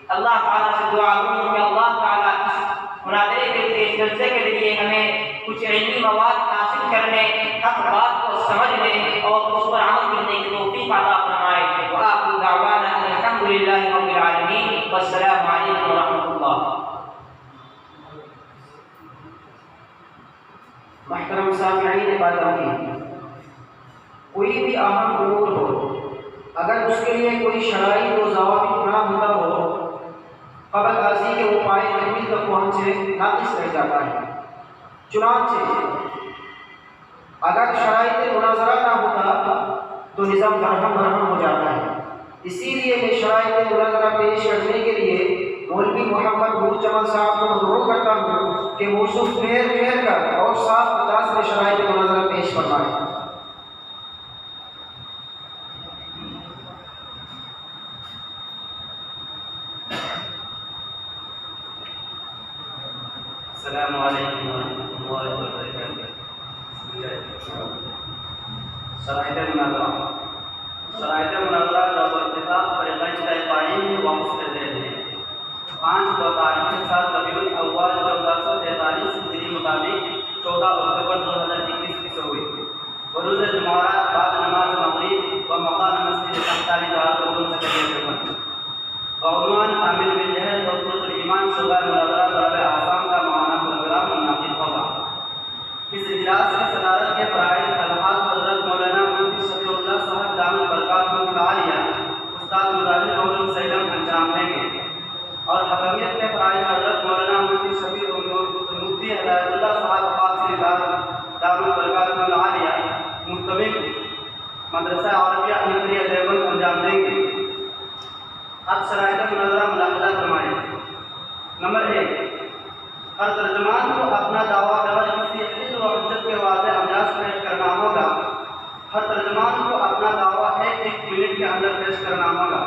اللہ تعالیٰ سے دعا کروں کہ اللہ تعالیٰ اس مناظرے کے لیے، اس جلسے کے لیے ہمیں کچھ علمی مواد حاصل کرنے، حق بات کو سمجھنے اور اس پر عمل کرنے کی توفیق عطا فرمائے۔ وآخر دعوانا ان الحمد للہ رب العالمین، والسلام علیکم ورحمۃ اللہ۔ محترم سامعین باتیں، کوئی بھی اہم امور ہو، اگر اس کے لیے کوئی شرائط و ضوابط نہ ہوتا ہو، قبل ازی کے وہ پائے تکمیل تک پہنچے ناقص رہ جاتا ہے۔ چنانچہ اگر شرائط مناظرہ نہ ہوتا تو نظام درہم برہم ہو جاتا ہے۔ اسی لیے میں شرائط مناظرہ پیش کرنے کے لیے مولوی محمد نور جمال صاحب کو مدعو کرتا ہوں کہ موضوع پھیر کر اور صاف انداز میں شرائط مناظرہ پیش فرمائیں۔ السلام علیکم ورحمۃ اللہ وبرکاتہ۔ شرائط مناظرہ کا اتفاق فریقین طیبین میں واپس کرتے ہیں۔ 5 تاریخ کے ساتھ ربیع الاول 1443 ہجری مطابق 14 اکتوبر 2021 کی ہوئی۔ بروز جمعرات بعد نماز مغرب و مقام مسجد سنتالی دارالعلوم سکندریہ دیوبند۔ بعنوان عامل بن جہل دولت الایمان شعبہ مناظرہ ضرب احکام کا ماہانہ پروگرام منعقد ہوگا۔ اس اجلاس کی صدارت کے فرائض الحاظ حضرت مولانا مفتی شفیع اللہ صاحب دامت برکاتہ العالیہ استاد مظاہر علوم سیلم انجام دیں گے، اور حکمیت کے فرائض حضرت مولانا مفتی شفیع مفتی ہدایت اللہ صاحب قاصر دامت برکاتہ العالیہ محتمل مدرسہ عربیہ احمدیہ دیوبند انجام دیں گے۔ اب شرائط مناظرہ ملاحظہ فرمائیں۔ نمبر 1، ہر ترجمان کو اپنا دعویٰ بغیر کسی علم و حجت کے واضح انداز پیش کرنا ہوگا۔ ہر ترجمان کو اپنا دعویٰ 1 منٹ کے اندر پیش کرنا ہوگا۔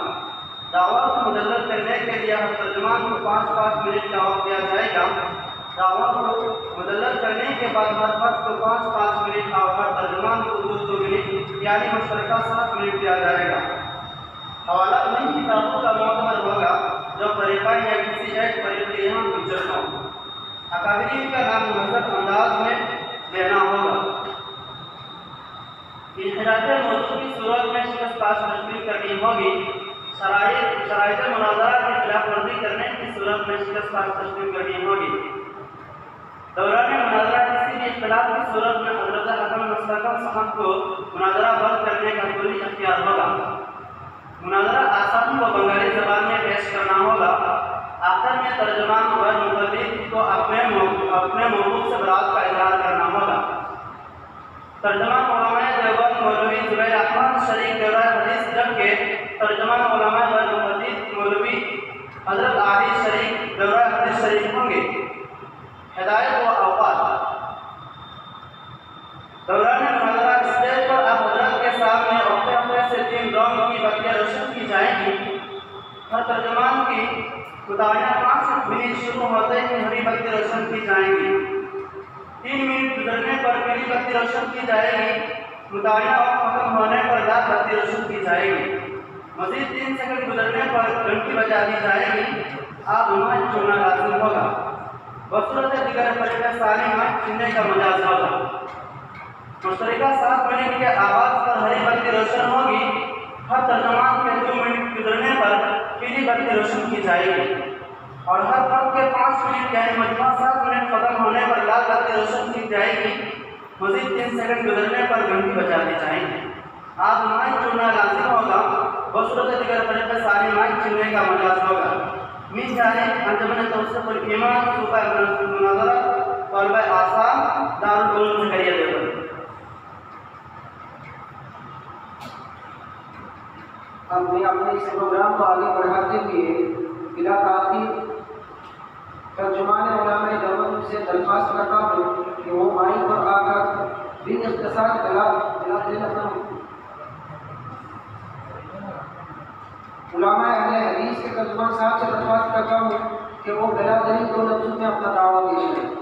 دعویٰ کو مجلد کرنے کے لیے ہر ترجمان کو 5 منٹ کا وقت دیا جائے گا۔ دعویٰ کو مجلد کرنے کے بعد ہر فرد کو 5 منٹ اور ہر ترجمان کو 2 منٹ یعنی مشترکہ 7 منٹ دیا جائے گا۔ حوالہ ان کتابوں کا معتبر ہوگا جو فریقین یا کسی ایک فریق کے یہاں حجت ہو۔ اکابرین کا نام مہذب انداز میں لینا ہوگا۔ انحراف موضوع کی صورت میں شکست پاس تشکیل کرنی ہوگی۔ شرائط مناظرہ کی خلاف ورزی کرنے کی صورت میں شکست پاس تشکیل کرنی ہوگی۔ دوران مناظرہ کسی بھی اختلاف کی صورت میں حضرت حکم مستقل صاحب کو مناظرہ بند کرنے کا کلی اختیار ہوگا۔ مناظرہ آسانی و بنگالی زبان میں پیش کرنا ہوگا۔ آخر میں ترجمان غیر مقلد کو اپنے موضوع سے برات کا اظہار کرنا ہوگا۔ ترجمان علماء دیوبند مولوی زبیر احمد شریف دورہ حدیث، جبکہ ترجمان علماء غیر مقلد مولوی حضرت علی شریف دورہ حدیث شریف ہوں گے۔ ہدایت و اوقات: دوران مناظرہ اسٹیج پر اب حضرت کے سامنے ہفتے سے 3 راؤنڈ کی بتیاں روشن کی جائیں گی۔ ہر ترجمان کی مطالعہ 5 منٹ شروع ہوتے ہی ہری بتی روشن کی جائیں گی۔ 3 منٹ گزرنے پر پیلی بتی روشن کی جائے گی۔ مطالعہ ختم ہونے پر لال بتی روشن کی جائے گی۔ مزید 3 سیکنڈ گزرنے پر گھنٹی بجا دی جائے گی۔ آپ مائک چھوڑنا لازم ہوگا۔ بصورت دیگر فریق ثانی مائک چھیننے کا مجاز ہوگا۔ مشترکہ 7 منٹ کے آغاز پر ہری بتی روشن ہوگی۔ ہر ترجمان کے 2 منٹ گزرنے پر پیلی بتی روشن کی جائے گی، اور ہر فرد کے 5 منٹ یعنی مجموعہ 7 منٹ ختم ہونے پر لال بتی روشن کی جائے گی۔ مزید 3 سیکنڈ گزرنے پر گھنٹی بجا دی جائے گی۔ آپ مائک چھوڑنا لازم ہوگا۔ بصورت دیگر فریق ثانی مائک چھیننے کا مجاز ہوگا۔ من جانب انجمن توسط الایمان صوبہ مناظرہ طلبہ آسام دارالعلوم سکندریہ دیوبند۔ اب میں اپنے اس پروگرام کو آگے بڑھاتے ہوئے بلا تاخیر ترجمان علماء دیوبند سے درخواست کرتا ہوں کہ وہ مائک پر آ کر باختصار کلام علماء اہل حدیث کے ترجمان صاحب سے درخواست کرتا ہوں کہ وہ بلا دلیل 2 لفظوں میں اپنا دعویٰ پیش کریں۔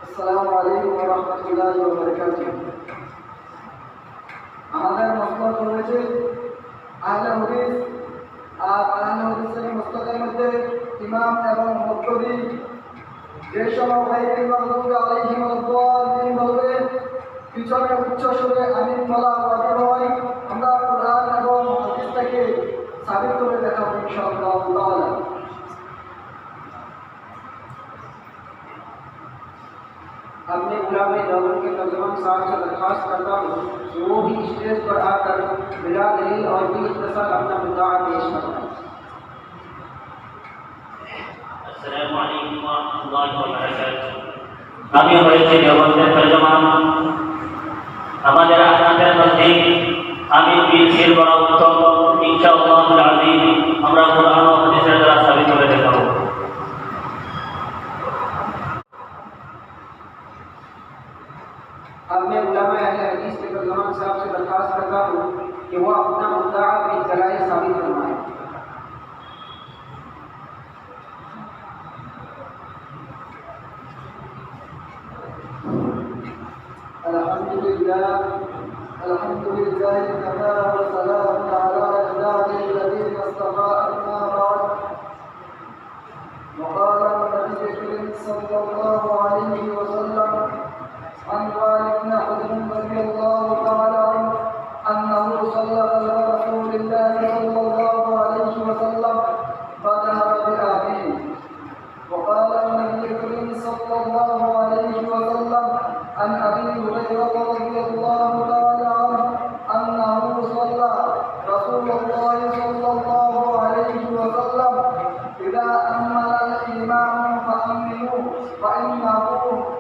السلام علیکم ورحمۃ اللہ وبرکاتہ۔ আমাদের মসলক রয়েছে আহলে হাদিস, আর আহলে হাদিসের মসলকের মধ্যে ইমাম এবং মুক্তাদি যে সময় গায়রুল মাগদুবি আলাইহিম ওয়াদ-দাল্লিন বলবে পিছনে উচ্চ সুরে আমিন বলা ওয়াজিব হয়। আমরা কোরআন এবং হাদিস থেকে সাবিত করে দেখাবো ইনশাআল্লাহ তাআলা। अपने गुलामी दौर के तर्जुमान साहब से दरख्वास्त करता हूँ कि वो भी स्टेज पर आकर बिला दलील और भी इख्तिसार अपना मुद्दा पेश करता है। अस्सलामु अलैकुम व रहमतुल्लाहि व बाराकातुहू। আমি হয়েছে দেওবন্দের তর্জমান। আমাদের আপনাদের মধ্যে আমি পীর বড় উত্তম ইনশাআল্লাহুল আযীম আমরা কোরআন ও হাদিসের দ্বারা সাবিত করে দেখাবো। अपने उलमा अहले हदीस के तर्जुमान साहब से दरख्वास्त करता हूँ कि वो अपना मुद्दा भी दलाइल साबित फरमाएं। अल्हम्दुलिल्लाह कफ़ा व सलामुन अला इबादिही अल्लज़ीना इस्तफ़ा अम्मा बाद। وقال النبي الكريم صلى الله عليه وسلم عن وائل بن حجر رضي الله تعالى عنه أنه صلى على رسول الله صلى الله عليه وسلم فجهر بآمين. وقال النبي الكريم صلى الله عليه وسلم عن أبي هريرة رضي الله تعالى عنه أنه صلى رسول الله صلى الله عليه وسلم إذا أمن الإمام فأمنوا فإنه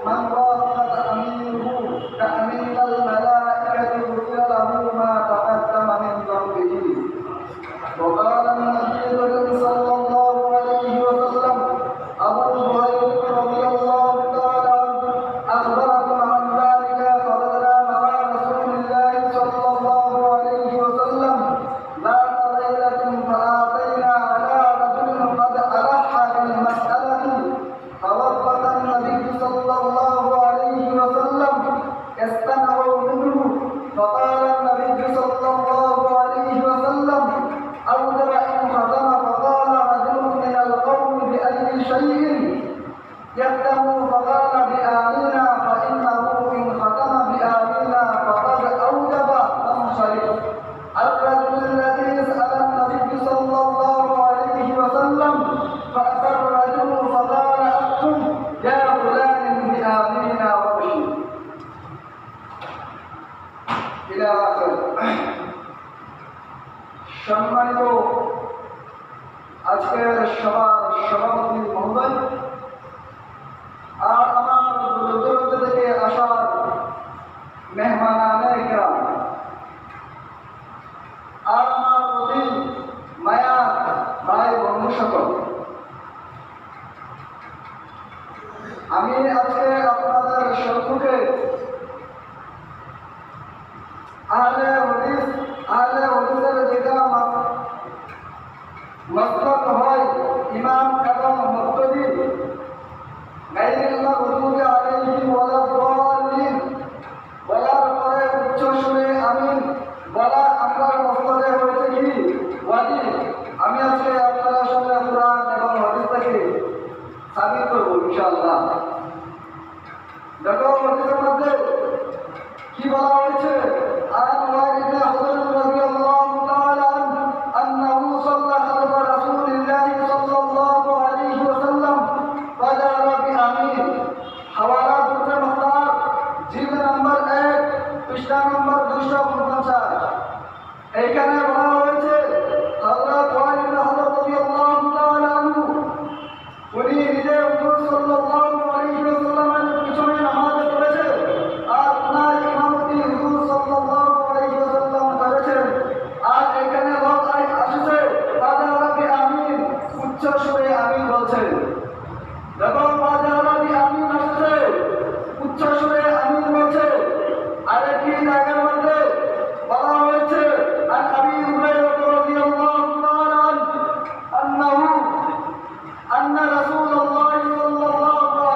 من وافق تأمينه تأمين الملائكة غفر له ما تقدم من ذنبه. وقال النبي صلى الله عليه وسلم أبو هريرة رضي الله تعالى عنه أخبركم عن ذلك فبدأ مع رسول الله صلى الله عليه وسلم ذات ليلة فآتينا على رجل قد ألح بالمسألة فوقت النبي صلى الله عليه وسلم استمعوا منه فقال النبي صلى الله عليه وسلم أوجب إن ختم فقال رجل من القوم بأي شيء يختم فقال بآمنا فإنه إن ختم بآمنا فقد أوجب فانصرف. الرجل الذي سأل النبي صلى الله عليه وسلم فأتى الرجل فقال أكتب يا فلان بآمنا وابشر إلى آخره. সম্মানিত আজকের সভার সভাপতি মহোদয় আর আমার দূর থেকে আসার মেহমানানে কেরাম আর আমার অতি মায়ার ভাই বন্ধু সকল, আমি আজকে আপনাদের সম্মুখে আহলে হাদিসের যেটা মাসলাক হয় ইমাম এবং মুক্তাদি গায়রুল মাগদুবি আলাইহিম ওয়াদ-দাল্লিন বলার পরে উচ্চ সুরে আমিন বলা আমার মসলকে হয়েছে কি ওয়াজিব। আমি আজকে আপনাদের সামনে কোরআন এবং হাদিস থেকে সাবিত করব ইনশাআল্লাহ। দেখো হাদিসের মধ্যে কি বলা হয়েছে আন ওয়াইল ইবনে হুজর রাদিয়াল্লাহু তাআলা আনহু আন্নাহু সাল্লাল্লাহু আলা রাসূলিল্লাহি সাল্লাল্লাহু আলাইহি ওয়াসাল্লাম ফাজারা বিআমিন। হাওয়ালা দুতে মুখতার জিলদ নাম্বার 1 পৃষ্ঠা নাম্বার 249। এইখানে বলা হয়েছে হযরত ওয়াইল ইবনে হুজর রাদিয়াল্লাহু তাআলা আনহু উনি নিজে হুজুর সাল্লাল্লাহু আলাইহি ওয়াসাল্লামের পিছনে নামাজ পড়েছে আর ওনার ইমামতি হুজুর সাল্লাল্লাহু আলাইহি ওয়াসাল্লাম করেছেন। আর এখানে লোক আসছে ফাজারা বিআমিন উচ্চ সুরে আমিন বলছেন। দেখো ফাজারা বিআমিন আসছে উচ্চ সুরে আমিন বলছে। আর একটি জায়গার মধ্যে বলা হয়েছে আন আবি হুরায়রা রাদিয়াল্লাহু তাআলা আনহু আন্না রাসূলুল্লাহ সাল্লাল্লাহু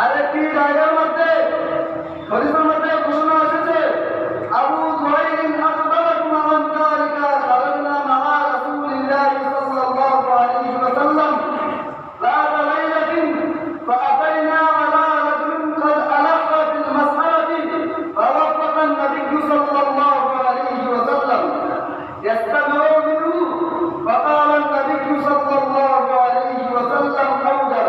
আরেকটি জায়গার মধ্যে হাদিসের মধ্যে ঘোষণা এসেছে আবু যুহাইর আখবারাকুম আন যালিকা খারাজনা মা রাসূলিল্লাহি সাল্লাল্লাহু আলাইহি ওয়াসাল্লাম ذات ليلة فأتينا على رجل قد ألح في المسألة فوفق النبي صلى الله عليه وسلم يستمع منه فقال النبي صلى الله عليه وسلم أوجب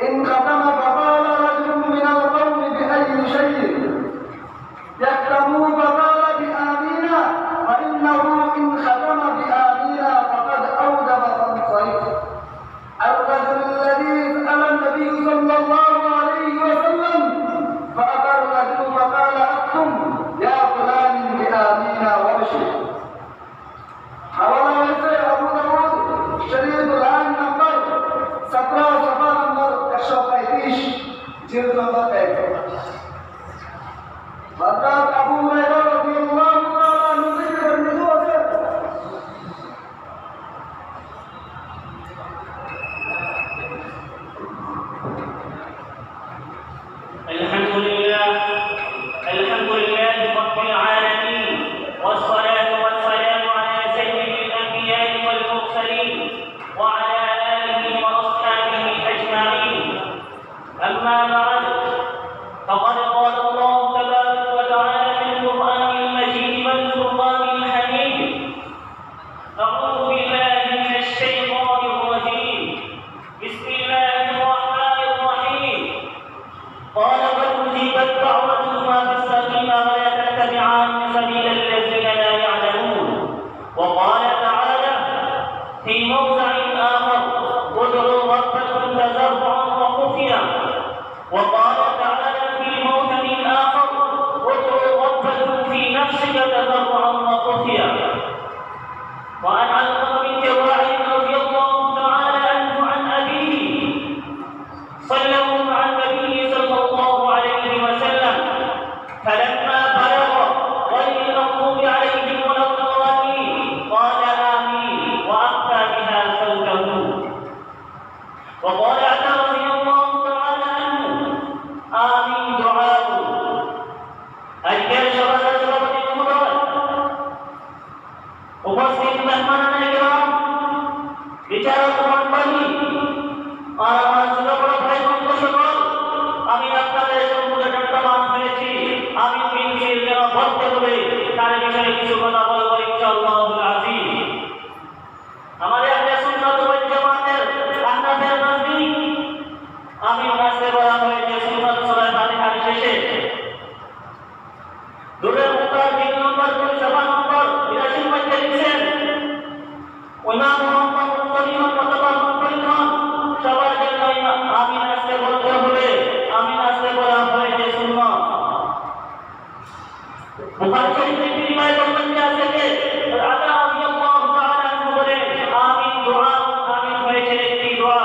إن ختم فقال رجل من القوم بأي شيء يختموا فقال بآمين فإنه إن ختم بآمين فقد أوجب فانصرف الرجل الذي سأل النبي صلى الله عليه وسلم فأتى الرجل فقال أختم يا فلان بآمين وابشر حوالا হয়েছে আবু দাউদ শরীফ লাইন নাম্বার 17 সফা নম্বর 135 জিলদ নম্বর 1 হযরত আবু হুরায়রা রাদিয়াল্লাহু তাআলা আনহু থেকে বর্ণিত আছে الحمد لله رب العالمين والصلاة والسلام على سيد الأنبياء والمرسلين وعلى آله وأصحابه أجمعين أما بعد فقد قال الله تبارك وتعالى في القرآن المجيد والفرقان الحميد أعوذ بالله من الشيطان الرجيم بسم الله الرحمن الرحيم قال بل أجيبت دعوتكما فاستقيما ولا تتبعان سبيل الذين لا يعلمون وقال تعالى في موضع آخر ادعوا ربكم تضرعا وخفيا وقال تعالى في موضع آخر ادعوا ربكم في نفسك تضرعا وخفيا وعن علقمة بنت واعظ رضي الله تعالى عنه عن أبيه صلوا مع النبي صلى الله عليه وسلم فلما بلغ غير المغضوب عليهم ولا الضالين قال آمين وأخفى بها صوته وقال عتاب رضي الله تعالى عنه آمين دعاء الكرش والأشرف المضاد উপস্থিত মেহমানানে কিরাম বিচারক মণ্ডলী আর আমার ছোট বড় ভাই বন্ধু সকল আমি আপনাদের সম্মুখে দণ্ডবান হয়েছি আমি বিনশীল যেন ভক্ত হবে তার বিষয়ে কিছু কথা বলবো ইনশাআল্লাহুল আজিজ আমাদের আহলে সুন্নাত ওয়াল জামাতের আহনাফের নজদিক আমি নামাজে বলা হয়েছে সুন্নাত সূরা ফাতিহার শেষে দূরের মুতার 3 নম্বর 2 সফা নম্বর 82 মধ্যে লিখেন ইমাম মুহাম্মদ মুসলিম মতবাদ মুসলিম সবার জন্য আমি নামাজে বলতে হবে আমি নামাজে বলা হয়েছে সুন্নাত বুখারী শরীফে রিওয়ায়াত বর্ণিত আছে যে আতা রাদিয়াল্লাহু তাআলা আনহু বলেন আমিন দোয়া আমিন হয়েছে একটি দোয়া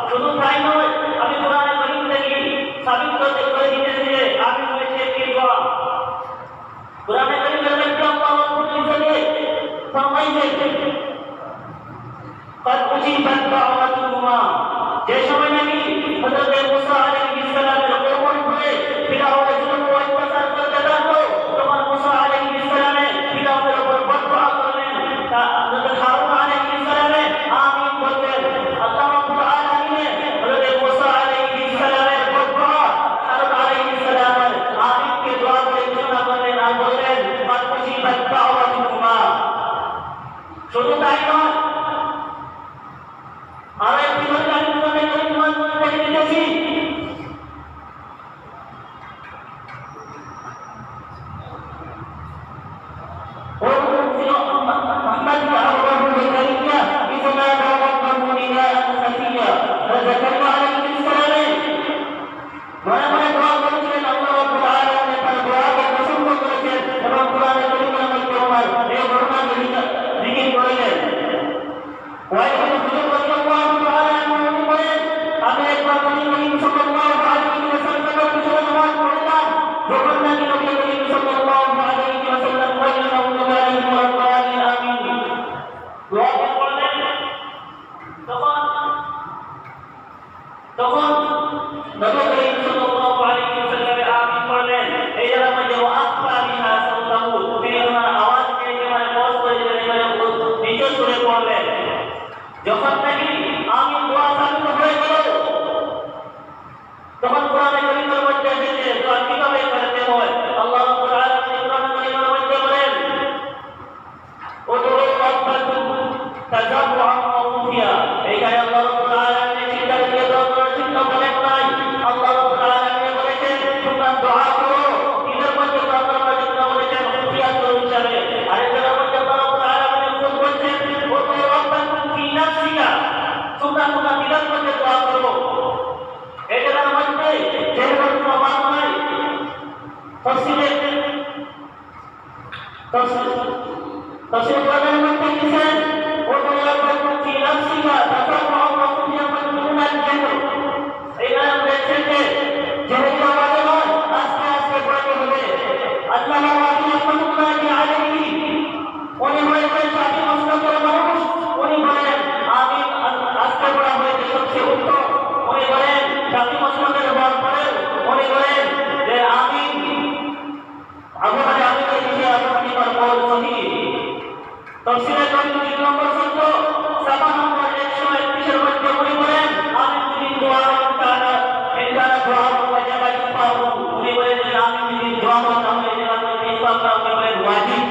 শুধু তাই নয় আমি কোরআনে কারীম থেকে সাবিত করতে করে দিতেছি যে আমিন হয়েছে একটি দোয়া কোরআনে কারীমের মধ্যে আল্লাহ রাব্বুল ইজ্জত ফরমাইছে قد أجيبت دعوتكما যে সময় নাকি হযরত মুসা আলাইহিস সালামের কওম হয়ে ফিরাউনের জন্য অত্যাচার করতে লাগলো তখন মুসা আলাইহিস সালামে ফিরাউনের উপর বদদুআ করলেন তা হযরত হারুন আলাইহিস সালামে আমিন বললেন আল্লাহ রাব্বুল আলামিন হযরত মুসা আলাইহিস সালামের বদদুআ হারুন আলাইহিস সালামের আমিনকে দোয়া করে ঘোষণা করলেন আর বললেন قد أجيبت دعوتكما শুধু তাই নয় আর একটি কথা আমি তোমাদের বলতে চাইছি তখন নবী করিম তফসির কোরআনের মধ্যে লিখেছেন ওয়া ইয়াকুন ফি নাফসিকা তাফাক্কুরু ওয়া কুতিয়ামান মিনাল জান্নাহ। এখানে বলেছেন যে যেহেতু আমাদের আস্তে আস্তে বড় হবে আল্লাহ রাহমাতুল্লাহি আলাইহি উনি হয়েছেন সাথী মস্তকের মানুষ। উনি বলেন আমি আস্তে বড় হয়েছে সবচেয়ে উত্তম। উনি বলেন সাথী মস্তকের বল পড়েন। উনি বলেন যে আমি আমাদের আমিনের বিষয়ে আপনি বল সহি। তফসিরে নবী 3 নম্বর সূত্র 7 নম্বর 131 এর মধ্যে উনি বলেন আমি যদি দোয়া তাআলা ইনকানা দোয়া ওয়াজিবা ইফাউ। উনি বলেন যে আমি যদি দোয়া করতাম এই যে আমি ইফাউ করতাম বলেন ওয়াজিব।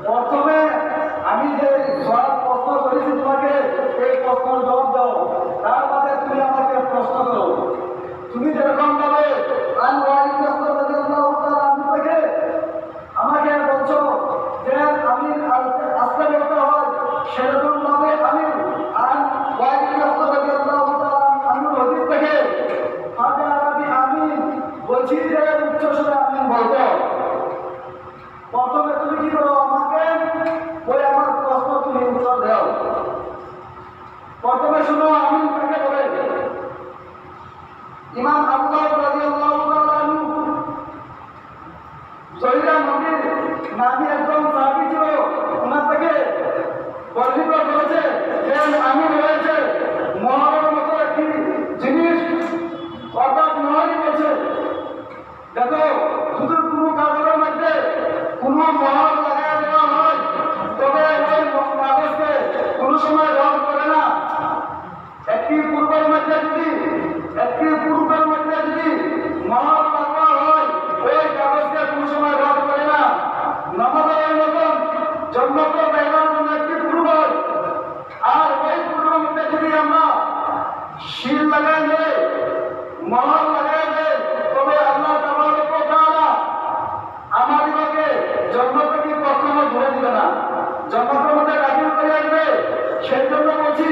প্রথমে আমি যে সব প্রশ্ন করেছি তোমাকে এই প্রশ্নের জবাব দাও, তার বাদে তুমি আমাকে প্রশ্ন করো। তুমি যেরকম ভাবে থেকে আমাকে বলছো যে আমি আজকে বলতে হয়, সেরকম ভাবে আমি হদিস থেকে আমি বলছি যে উচ্চস্বরে আমি বলতে হবে। প্রথমে তুমি কি করো, আমাকে ওই আমার প্রশ্ন তুমি উত্তর দাও। প্রথমে শুনো আমি তাকে বলে ইমাম আবু দাউদ রাদিয়াল্লাহু তাআলা আনহু সহিহ নবীর নামী একজন সাহাবী ছিল, ওনার থেকে বর্ণিত করেছে যে আমি রয়েছে মহরের মতো একটি জিনিস, অর্থাৎ মহরই বলছে দেখো শুধু কোনো কাগজের মধ্যে কোনো মহর লাগাই দেওয়া হয় তবে ওই কাগজকে কোনো সময় রং করে না। একটি পূর্বের মধ্যে যদি মহর লাগা হয় ওই কাগজকে কোনো সময় রং করে না। নবদের মতন জন্মত ব্যবহার জন্য একটি পূর্ব, আর ওই পূর্বের মধ্যে যদি আমরা শিল লাগাই দেয়, মহর লাগাই দেয়, তবে আল্লাহ তাবারক ওয়া তাআলা আমাদেরকে জন্নত থেকে কখনো ধরে দিবে না, জন্নতের মধ্যে দাখিল করে আসবে। সেই জন্য বলছি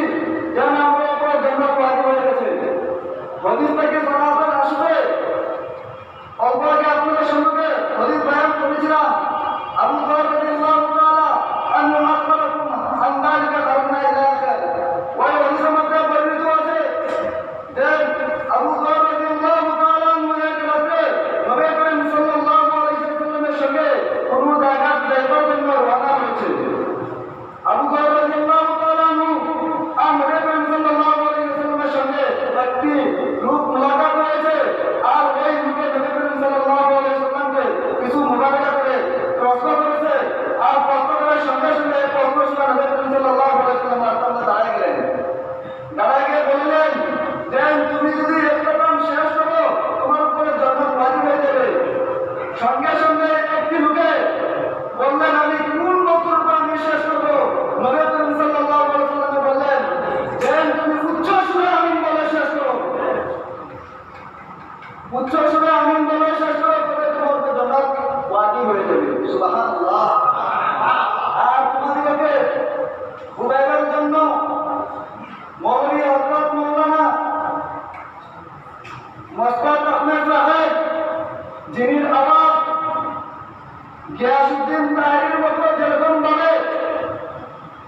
যেন আমরা উপরে জন্নত ওয়াজিব হয়ে গেছে। হাদিস থেকে সরাসরি আসবে। অল্প আগে আপনাদের সঙ্গে হাদিস বয়ান করেছিলাম, আবু হুরায়রা রাদিয়াল্লাহু তাআলা আনহু আখবারাকুম আন যালিকা খারাজনা ইলা আখির। ওই হাদিসের মধ্যে বর্ণিত আছে যে আবু হুরায়রা রাদিয়াল্লাহু তাআলা আনহু এক রাতে নবী করিম সাল্লাল্লাহু আলাইহি ওয়াসাল্লামের সঙ্গে কোন জায়গায় যাইবার জন্য রওনা হয়েছে। আবু হুরায়রা রাদিয়াল্লাহু তাআলা আনহু আর নবী করিম সাল্লাল্লাহু আলাইহি ওয়াসাল্লামের সঙ্গে একটি লোক মুলাকাত হয়েছে, আর ওই লোকে নবী করিম সাল্লাল্লাহু আলাইহি ওয়াসাল্লামকে কিছু মোকাবেলা করে প্রশ্ন করেছে। আর প্রশ্ন করার সঙ্গে সঙ্গে প্রশ্ন শুনে নবী করিম সাল্লাল্লাহু আলাইহি ওয়াসাল্লাম রাস্তায় দাঁড়িয়ে গেলেন। দাঁড়িয়ে গিয়ে বললেন যে তুমি যদি একটা কাম শেষ করো তোমার উপরে জান্নাত ওয়াজিব হয়ে যাবে। সঙ্গে সঙ্গে একটি লোকে বললেন আমি কোন বস্তুটা আমি শেষ করবো? নবী করিম সাল্লাল্লাহু আলাইহি ওয়াসাল্লাম বললেন যে তুমি উচ্চ সুরে আমিন বলে শেষ করো, উচ্চ সুরে আমিন বলে শেষ করো, তবে তোমার উপরে জান্নাত ওয়াজিব হয়ে যাবে। সুবহানাল্লাহ। আর তোমাদেরকে বুঝাইবার জন্য মৌলভী হযরত মাওলানা মোস্তাক আহমেদ সাহেব, যিনি আবার গিয়াসউদ্দিন তাহেরির মতো যেরকম ভাবে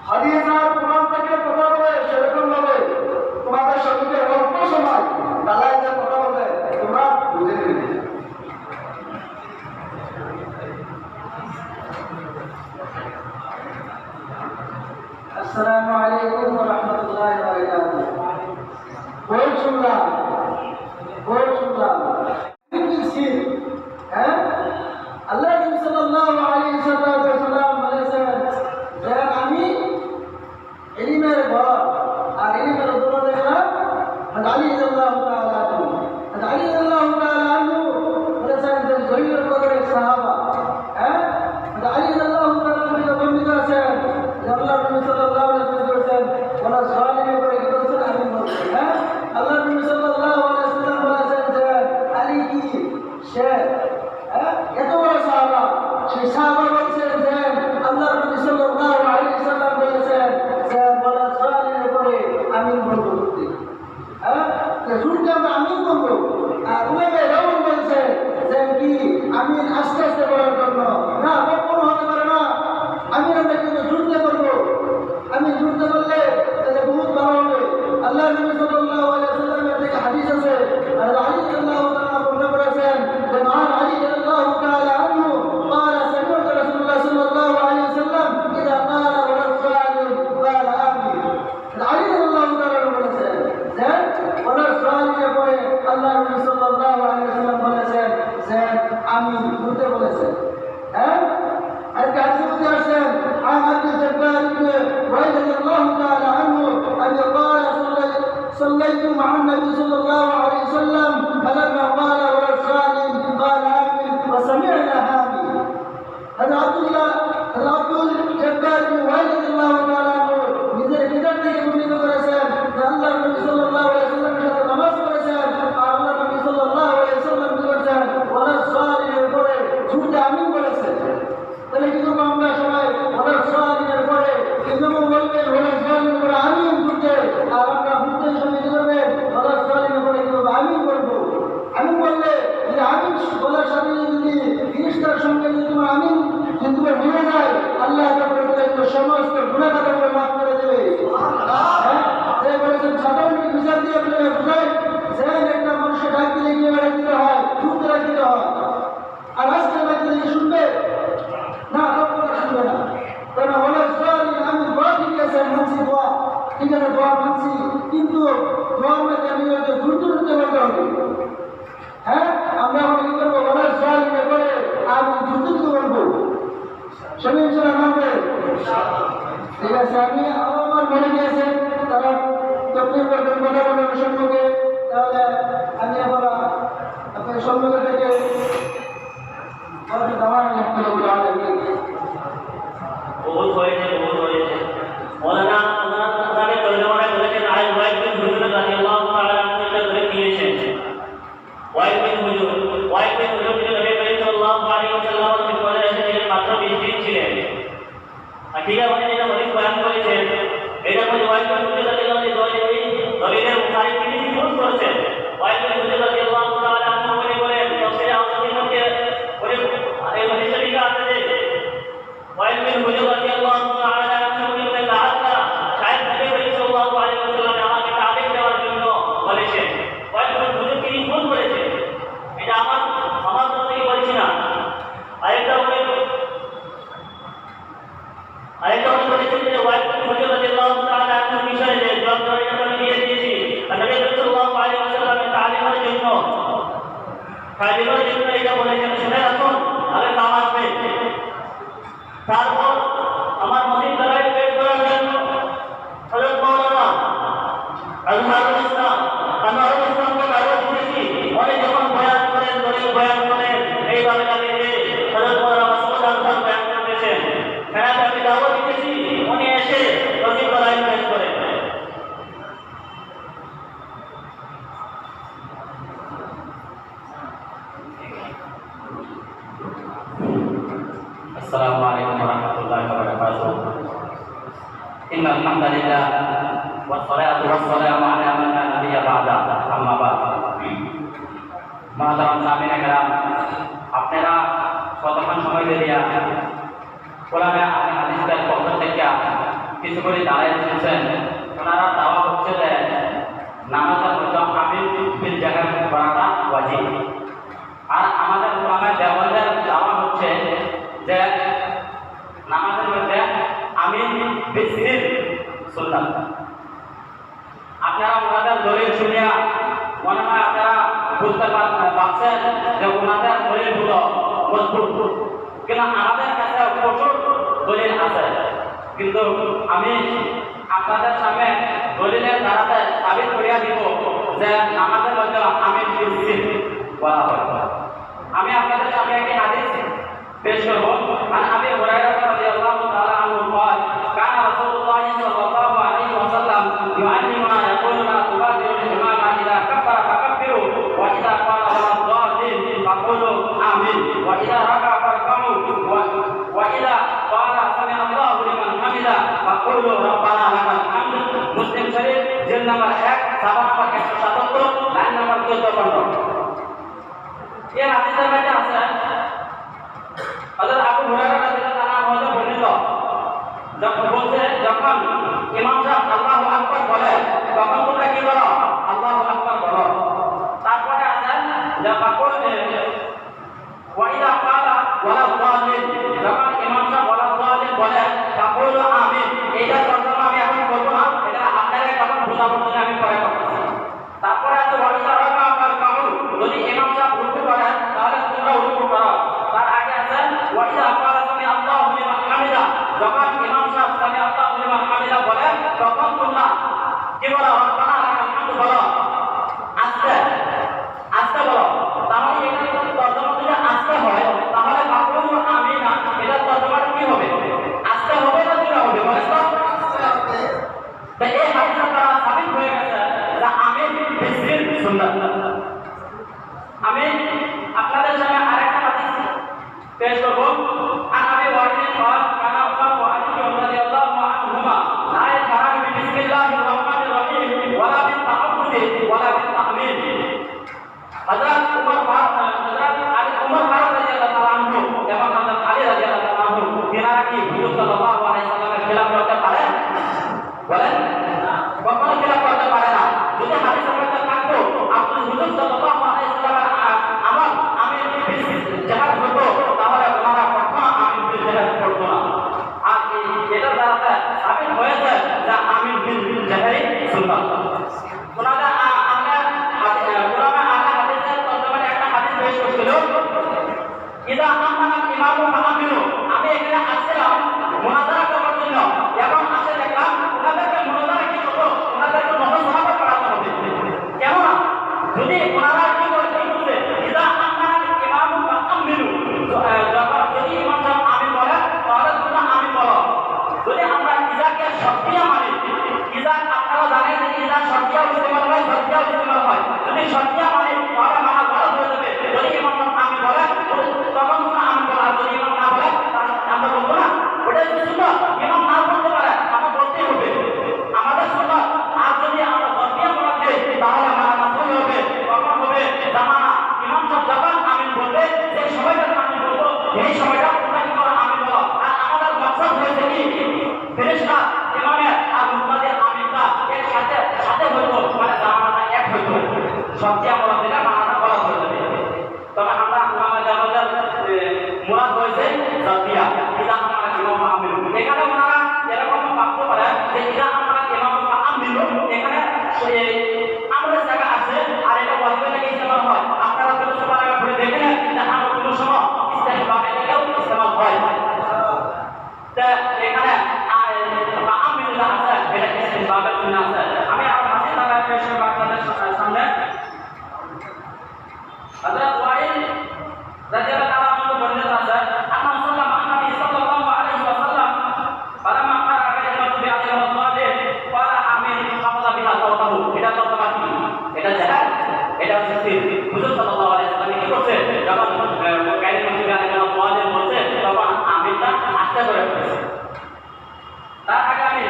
হাদিস আর কোরআন থেকে কথা বলে, সেরকম ভাবে তোমাদের সঙ্গে অল্প সময় দালাই যে কথা বলে তোমরা বুঝে নেবে। আসসালামু আলাইকুম ওয়া রাহমাতুল্লাহি ওয়া বারাকাতুহু। বহুত শুনলাম হ্যাঁ, আল্লাহ নবী সাল্লাল্লাহু আলাইহি ওয়াসাল্লাম বলেছেন যে আমি ইলমের ঘর আর ইলমের দৌলতে গেলাম আলী রাদিয়াল্লাহু তাআলা আনহু। আলী রাদিয়াল্লাহু তাআলা আনহু বলেছেন যে জহির কদরের সাহাবা, হ্যাঁ, আলী রাদিয়াল্লাহু তাআলা আনহু বর্ণিত আছেন যে আল্লাহ নবী সাল্লাল্লাহু আলাইহি ওয়াসাল্লাম বলেছেন ওয়ালা জালিমের উপরে কি বলেছেন আমি বলছি, হ্যাঁ, আল্লাহ নবী সাল্লাল্লাহু صليت مع النبي صلى الله عليه وسلم فلما قال ولا الظالم قال آمين وسمعنا آمين. هذا عبد الجبار بن وائل رضي الله تعالى عنه নিজের ভিতর থেকে বর্ণিত করেছেন যে আল্লাহর নবী সাল্লাল্লাহু আলাইহি ওয়াসাল্লামের সাথে নামাজ পড়েছেন আর আল্লাহর নবী সাল্লাল্লাহু আলাইহি ওয়াসাল্লাম কি করেছেন ওয়ালা সালিমের পরে ঝুঁকে আমিন বলেছেন। তাহলে কিন্তু আমরা সবাই ওয়ালা সালিমের পরে ইমাম বলবেন ওয়ালা সালিমের পরে আমিন ঝুঁকে আর আমরা বুঝতে সময় কি করবেন ওয়ালা সালিমের পরে কিন্তু আমিন বলবো। আমিন বললে যে আমিন বলার সাথে যদি ফেরেশতার সঙ্গে যদি তোমার আমিন কিন্তু মিলে যায় আল্লাহ তাআলা সমস্ত গুনাহগুলো মাফ করে দেবে। সে বলেছেন সাধারণ বিচার দিয়ে বোঝায় যে একটা মানুষের ডাক দিলে গিয়ে বেড়া দিতে হয় ঢুকতে রাখতে হয় আর আজকে বাকি দিকে শুনবে না আপনারা শুনবে না কারণ অনেক সরি আমি দোয়া ঠিক আছে মানছি দোয়া ঠিক আছে দোয়া মানছি কিন্তু দোয়ার মধ্যে আমি হয়তো দ্রুত বলতে হবে। হ্যাঁ আমরা এখন কি করবো অনেক সরি করে আমি দ্রুত বলবো সবাই ইনশাআল্লাহ মানবে। ঠিক আছে আমি আমার মনে গিয়েছে তারা তকলিফ করবেন কথা বলবেন সম্মুখে তাহলে আমি আবার আপনার সম্মুখে থেকে দাওয়ার বহুত হয়েছে মৌলানা তাদের তর্জমায় বলেছেন আল ওয়াইদ বিন হুজুর রাদিয়াল্লাহু তাআলা আনহু এটা ধরে নিয়েছেন। ওয়াইদ বিন হুজুর তিনি নবী করিম সাল্লাল্লাহু আলাইহি ওয়াসাল্লামের পরে এসেছিলেন মাত্র 20 দিন ছিলেন। আর ঠিক আছে যেটা হাদিস বয়ান করেছেন এটা বলে ওয়াইদ বিন হুজুর রাদিয়াল্লাহু দলিলের মুখারিফ তিনি ভুল করেছেন। ওয়াইদ বিন হুজুর রাদিয়াল্লাহু তাআলা আনহু বলেন তাফসীরে আওসাতির মধ্যে বলে এই হাদিসে লেখা আছে যে ওয়াইদ বিন হুজুর রাদিয়াল্লাহু তাআলা আনহু বলেন আল্লাহ শায়দ নবী করিম সাল্লাল্লাহু আলাইহি ওয়াসাল্লাম আমাকে তালিম দেওয়ার জন্য বলেছেন। ওয়াইদ বিন হুজুর তিনি ভুল করেছেন, এটা আমার তরফ থেকে বলছি না। আরেকটা উনি বলেছেন যে ওয়াইদ বিন হুজুর রাদিয়াল্লাহু তাআলা আনহু বিষয়ে যে জবাব আমি দিয়ে দিয়েছি নবী করিম সাল্লাল্লাহু আলাইহি ওয়াসাল্লামের তালিমের জন্য এটা বলেছেন শুনে রাখুন আগে কাম আসবে। তারপর আমার মসজিদ দ্বারাই পেশ করার জন্য হযরত মাওলানা আজহারুল ইসলাম আনোয়ারুল ইসলামকে দাওয়াত দিয়েছি। উনি যখন বয়ান করেন দলিল বয়ান করেন এইভাবে দাঁড়িয়ে হযরত মাওলানা মাসউদ আজহার বয়ান করতেছেন হ্যাঁ আমি দাওয়াত দিয়েছি উনি এসে মসজিদ দ্বারাই পেশ করেন। السلام عليكم ورحمة الله وبركاته. إن الحمد لله والصلاة والسلام على من لا نبي بعده أما بعد. محترم সামিঈন کرام আপনারা কতক্ষণ সময় দিয়ে কোরআনে হাদিসের পক্ষ থেকে কিছু করে দাঁড়িয়ে শুনছেন ওনারা দাওয়া হচ্ছে যে নামাজের মধ্যে আমিন বিল জায়গা করাটা ওয়াজিব। আর আমাদের কোরআনে দেওয়ালের দাওয়া হচ্ছে যে নামাজের মধ্যে আমিন বিসমিল সুন্নাত। আপনারা ওনাদের দলিল শুনিয়া মনে হয় আপনারা বুঝতে পারছেন যে ওনাদের দলিলগুলো মজবুত, কিন্তু আমাদের কাছে প্রচুর দলিল আছে। কিন্তু আমি আপনাদের সামনে দলিলের দ্বারাতে সাবিত করিয়া দিব যে নামাজের মধ্যে আমিন বিসমিল বলা হয়। আমি আপনাদের সামনে একটি হাদিস পেশ করব। عن ابي هريره رضي الله تعالى عنه قال كان رسول الله صلى الله عليه وسلم يعلمنا يقول لا تبادروا الامام اذا كبر فكبروا واذا قال ولا الضالين فقولوا امين واذا ركع فاركعوا واذا قال سمع الله لمن حمده فقولوا ربنا لك الحمد। মুসলিম শরীফ জিলদ নম্বর 1 সাফা নম্বর 177 লাইন নম্বর 14 এই হাদিসের মধ্যে আছে হযরত আবু হুরায়রা রাদিয়াল্লাহু আনহু বর্ণিত যখন বলতে যখন ইমাম সাহেব আল্লাহু আকবার বলে তখন তোমরা কি করো আল্লাহু আকবার বলো। তারপরে আছে যে বাকুল ওয়াইদা ক্বালা ওয়ালা যালিন যখন ইমাম সাহেব ওয়ালা যালিন বলে বাকুল আমিন। এইটা তর্জমা আমি এখন করব না, এটা আপনারা তখন বুঝাবো বলে আমি পরে করতেছি। তারপরে আছে ওয়াইদা রাকা ফারকাউ যদি ইমাম সাহেব রুকু করেন তাহলে তোমরা রুকু করো। তার আগে আছে ওয়াইদা ক্বালা সামি আল্লাহু লিমান হামিদা যখন ইমাম সাহেব সামি আল্লাহু লিমান হামিদা বলেন তখন তোমরা কি বলো রব্বানা লাকাল হামদু বলো। সাল্লাল্লাহু আলাইহি সাল্লামের খেলাফ করতে পারে? বলেন, কখনো খেলাফ করতে পারে না। যদি হাদিসের মধ্যে থাকতো আপনি হুজুর সাল্লাল্লাহু আলাইহি সাল্লামের আমল আমির বিল জিহাদ করতো, তাহলে ওনারা কখনো আমির বিল জিহাদ করতো না। আর এটা দ্বারা সাবিত হয়েছে যে আমির বিল জিহাদ সুন্নাত। ওনারা হাদিসের তর্জমায় একটা হাদিস পেশ করছিল, ইদা আমানা ইমামু ফাআমিনু। আমি এখানে আসছিলাম মুনাজারা করার জন্য, এখন আসে দেখলাম ওনাদেরকে মুনাজারা কি করবো, ওনাদেরকে মহাসভা করাতে হবে। কেননা যদি ওনারা কি বলছে, ইদা আমানা ইমামু ফাআমিনু, যদি ইমাম সাহেব আমিন বলে তাহলে তোমরা আমিন বলো। যদি আমরা ইজাকে শর্তিয়া মানি, ইজা আপনারা জানেন যে ইজা শর্তিয়া ইস্তেমাল হয়, শর্তিয়া ইস্তেমাল হয়। যদি শর্তিয়া মানি তাহলে মানা গলত হয়ে যাবে। যদি ইমাম সাহেব আমিন বলে তখন তোমরা আমিন বলো, আর যদি ইমাম না বলে আমরা বলবো না। ওটাই সুন্নাত। ইমাম না বলতে পারে আমরা বলতেই হবে, আমাদের সুন্নাত। আর যদি আমরা শর্তিয়া বলা দেই তাহলে মানা মাসুল হবে। কখন হবে? জামানা ইমাম সাহেব যখন আমিন বলবে, যে সময়টা আমিন বলবো এই সময়টা তোমরা কি করো, আমিন বলো। আর আমাদের মাকসাদ হয়েছে কি, ফেরেশতা ইমামের আর মুহাম্মাদের আমিনটা এর সাথে সাথে হইতো, মানে জামানাটা এক হইতো। শর্তিয়া বলা দিলে মানাটা বলা হয়ে যাবে। তবে আমরা আমাদের মুরাদ হয়েছে জাতিয়া, ইদা আমরা ইমাম আমিন। এখানে ওনারা এরকম ভাবতে পারে যে ইদা আমরা ইমাম আমিন, এখানে আমাদের জায়গা আছে আর এটা বলবে নাকি ইস্তেমাল হয়। আপনারা কোনো সময় আগে ঘুরে দেখেন যে আমরা কোনো সময় ইস্তেমাল এটাও ইস্তেমাল হয়। তা এখানে আমিনুল্লাহ আছে, এটা ইস্তেমালের জন্য আছে। আমি আর মাঝে তারা পেশ করব আপনাদের সামনে। হযরত ওয়াইল রাদিয়াল্লাহু তাআলা আনহু বর্ণিত আছে, আন্না সাল্লাল্লাহু আলাইহি সাল্লাল্লাহু আলাইহি ওয়াসাল্লাম ফালামা কারা কালিমাতু বিআলিহি ক্বালা আমিন ফাকাদা বিহা সাওতাহু। এটা তরজমা কি? এটা জাহাল, এটা হচ্ছে হুজুর সাল্লাল্লাহু আলাইহি ওয়াসাল্লাম কি করছে, যখন কালিমাতু বিআলিহি বলছে তখন আমিনটা আস্তে করে বলছে। তার আগে আমি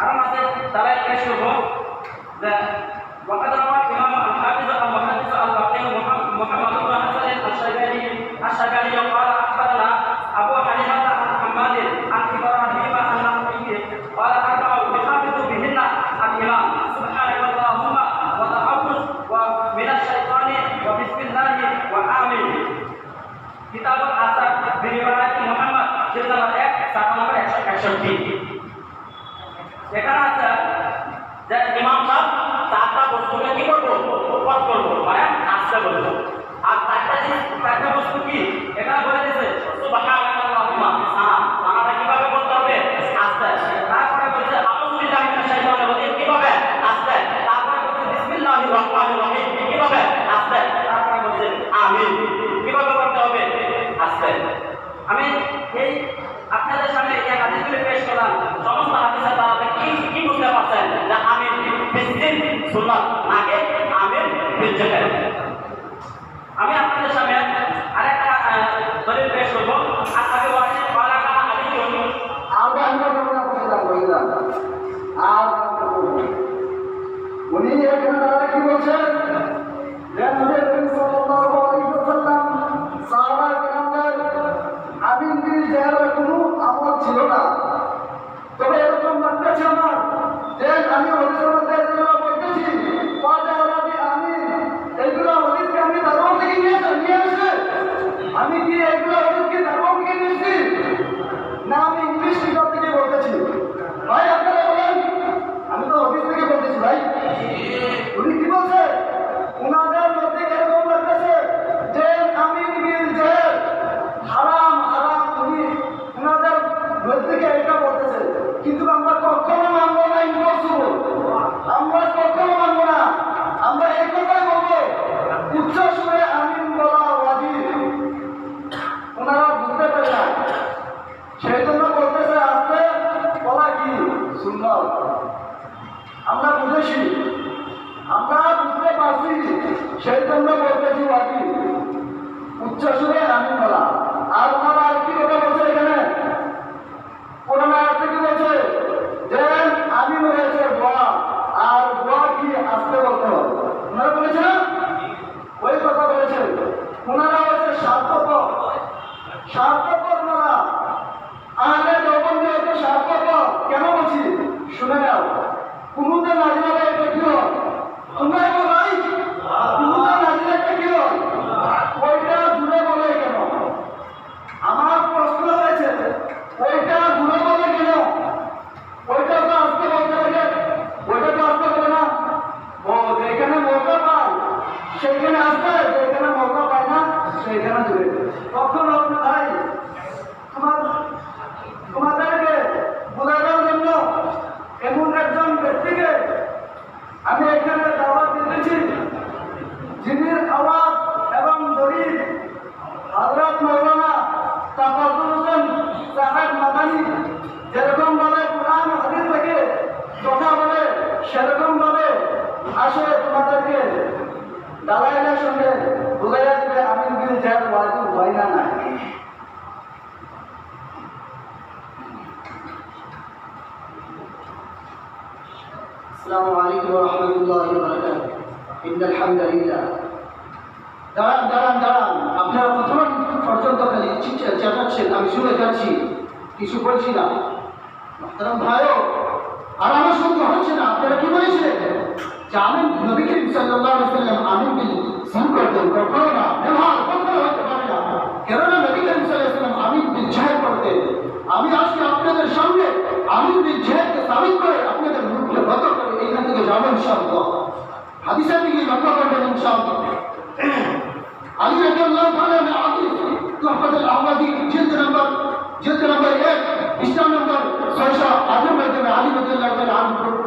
আরো মাঝে তারাই পেশ করব যে وقد روى الإمام الحافظ المحدث الفقيه محمد بن حسن الشيباني قال أخبرنا أبو حنيفة عن حماد عن إبراهيم النخعي قال أربع يحافظ بهن الإمام سبحانك اللهم وتعوذ من الشيطان وبسم الله وآمين। কিতাব আসার বিরিওয়ায়াত মুহাম্মদ জিলদ নম্বর 1 সাফা নম্বর 161। এখানে আছে যে ইমাম সাহেব চারটা বস্তুকে কি করবো, উপবাস করবো, মানে আস্তে বলবো। আর চারটা বস্তু কি এখানে বলে দিয়েছে, সুবহানাল্লাহুম্মা সানা, সানাটা কিভাবে বলতে হবে, আস্তে। তারপরে বলছে আউযু বিল্লাহি মিনাশ শাইতানির রাজিম, কিভাবে, আস্তে। তারপরে বলছে বিসমিল্লাহির রহমানির রহিম, কিভাবে, আস্তে। তারপরে বলছে আমিন, কিভাবে বলতে হবে, আস্তে। আমি এই আপনাদের সামনে এই হাদিসগুলো পেশ করলাম। সমস্ত হাদিসের দ্বারা কি বুঝতে পারছেন যে আমিন বিল সুন্নাত নাকি আমিন বিল জিহাদ। আমি আপনাদের সামনে আরেকটা দলিল পেশ করব। আর আগে ওয়াসি ওয়ালাকা আলিয়ুন, আমরা আমরা কথা বললাম আর উনি এখানে দাঁড়া কি বলছেন যে নবী সাল্লাল্লাহু আলাইহি ওয়াসাল্লাম সাহাবায়ে কেরামদের আমিন বিল জিহাদের কোনো আমল ছিল না। তবে এরকম লাগতেছে আমার যে আমি হদিসের মধ্যে এগুলো বলতেছি ওয়াদা আরবি আমিন, এগুলো হদিসকে আমি দারুণ থেকে নিয়ে আসছে। আমি কি এগুলো হদিসকে দারুণ থেকে নিয়েছি না আমি ইংলিশ কিতাব থেকে বলতেছি? ভাই আপনারা বলেন, আমি তো হদিস থেকে বলতেছি ভাই। উনি কি বলছে, উনাদের মধ্যে এরকম লাগতেছে যে আমিন বিল জিহাদ হারাম হারাম, উনি উনাদের মধ্যে এটা বলতেছে। কিন্তু আমরা কখনো মানবো না, ইম্পসিবল, আমরা কখনো মানবো না। আমরা এই কথাই বলবো, উচ্চ সুরে আমিন বলা ওয়াজিব। ওনারা বুঝতে পারে না, সেই জন্য বলতেছে আস্তে বলা কি সুন্নাত। আমরা বুঝেছি, আমরা বুঝতে পারছি, সেই জন্য বলতেছি ওয়াজিব, উচ্চ সুরে আমিন বলা। আর ওনারা আরেকটি কথা বলছে এখানে, কোরআনে আয়াতে কি বলছে যে আমিন হয়েছে দোয়া, আর দোয়া কি আস্তে বলতে হবে। ওনারা বলেছে না, ওই কথা السلام عليكم ورحمة الله وبركاته إن الحمد لله দাঁড়ান আপনারা প্রথম পর্যন্ত খালি চেঁচাচ্ছেন, আমি শুনে যাচ্ছি, কিছু বলছি না। মোহতারাম ভাইও, আর আমার সঙ্গে হচ্ছে না। আপনারা কি বলেছিলেন যে আমি নবী করিম সাল্লাল্লাহু আলাইহি ওয়াসাল্লাম আমিন বিল সিন করতেন? কখনো না, ব্যবহার কখনো হতে পারে না। কেননা নবী করিম সাল্লাল্লাহু আলাইহি ওয়াসাল্লাম আমিন বিল জাহের করতেন। আমি আজকে আপনাদের সামনে আমিন বিল জাহেরকে সাবিত করে আপনাদের মুখে বত করে এখান থেকে যাবো ইনশাআল্লাহ। হাদিসের দিকে লক্ষ্য করবেন ইনশাআল্লাহ। আলী রাদিয়াল্লাহু তাআলা ने आदि तुहफत al-ahwazi जिल्द नंबर 1 पृষ্ঠা नंबर 608 में আলী রাদিয়াল্লাহু তাআলা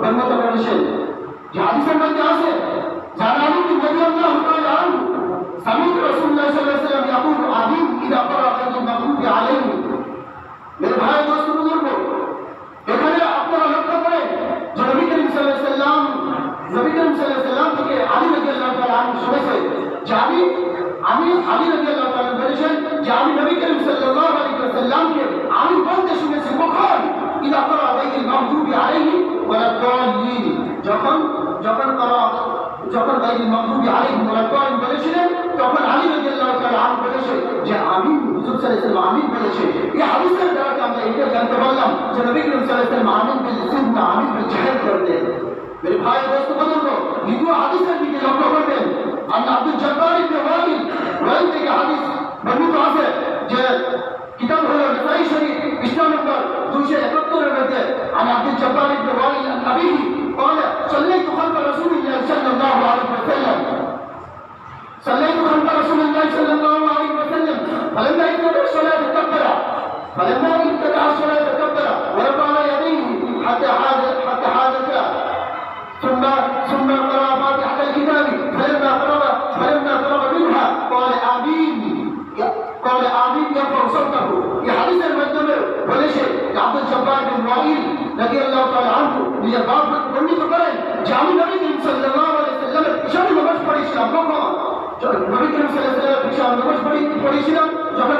বর্ণনা করেছেন যে হাদিসের মধ্যে আছে যারা আলী রাদিয়াল্লাহু তাআলা সামিত রাসূলুল্লাহ সাল্লাল্লাহু আলাইহি ওয়াসাল্লাম ইয়াকুল আমিন ইদা ক্বারা আল মাগদুবি আলাইহি। মেরে ভাই দোস্ত বুজুর্গ, এখানে আপনারা লক্ষ্য করেন যে নবী করিম সাল্লাল্লাহু আলাইহি ওয়াসাল্লাম থেকে আলী রাদিয়াল্লাহু তাআলা শুনেছে যে আমি আলী রাদিয়াল্লাহু তাআলা বলেছেন যে আমি নবী করিম সাল্লাল্লাহু আলাইহি ওয়াসাল্লামকে আমি বলতে শুনেছি কখন ইদা ক্বারা আল মাগদুবি আলাইহি ওয়া দাল্লিন, যখন গায়রুল মাগদুবি আলাইহিম ওয়া দাল্লিন বলেছিলেন তখন আলী রাদিয়াল্লাহু তাআলা বলেছে যে আমি হুজুর সাল্লাল্লাহু আলাইহি ওয়াসাল্লাম আমিন বলেছে। এই হাদিসের দ্বারা আমরা এটা জানতে পারলাম যে নবী করিম সাল্লাল্লাহু আলাইহি ওয়াসাল্লাম আমিন বিল সিন্না আমিন বিল জাহের করতেন। मेरे भाई दोस्तों बुजुर्गो, हिंदू हदीस में भी लक्ष्य करते हैं। अन अब्दुल जब्बार इब्न वाइल के हदीस वर्णित আছে যে কিতাব হলো নসাই শরীফ পৃষ্ঠা নম্বর 271 এর মধ্যে अन अब्दुल जब्बार इब्न वाइल अन अबीही قال صليت خلف رسول الله صلى الله عليه وسلم فلما ابتدأ الصلاة كبر ورفع يديه حتى حاذت ثم قرأ فاتحة الكتاب فلما فرغ منها قال آمين يرفع صوته। في حديث المقدمة বলেছে যে আব্দুল জব্বার বিন ওয়াইল রাদিয়াল্লাহু তাআলা আনহু নিজের বাপ বর্ণিত করেন যে আমি নবী করিম সাল্লাল্লাহু আলাইহি ওয়াসাল্লামের পিছনে নামাজ পড়েছিলাম। নবী করিম সাল্লাল্লাহু আলাইহি ওয়াসাল্লামের পিছনে নামাজ পড়েছিলাম যখন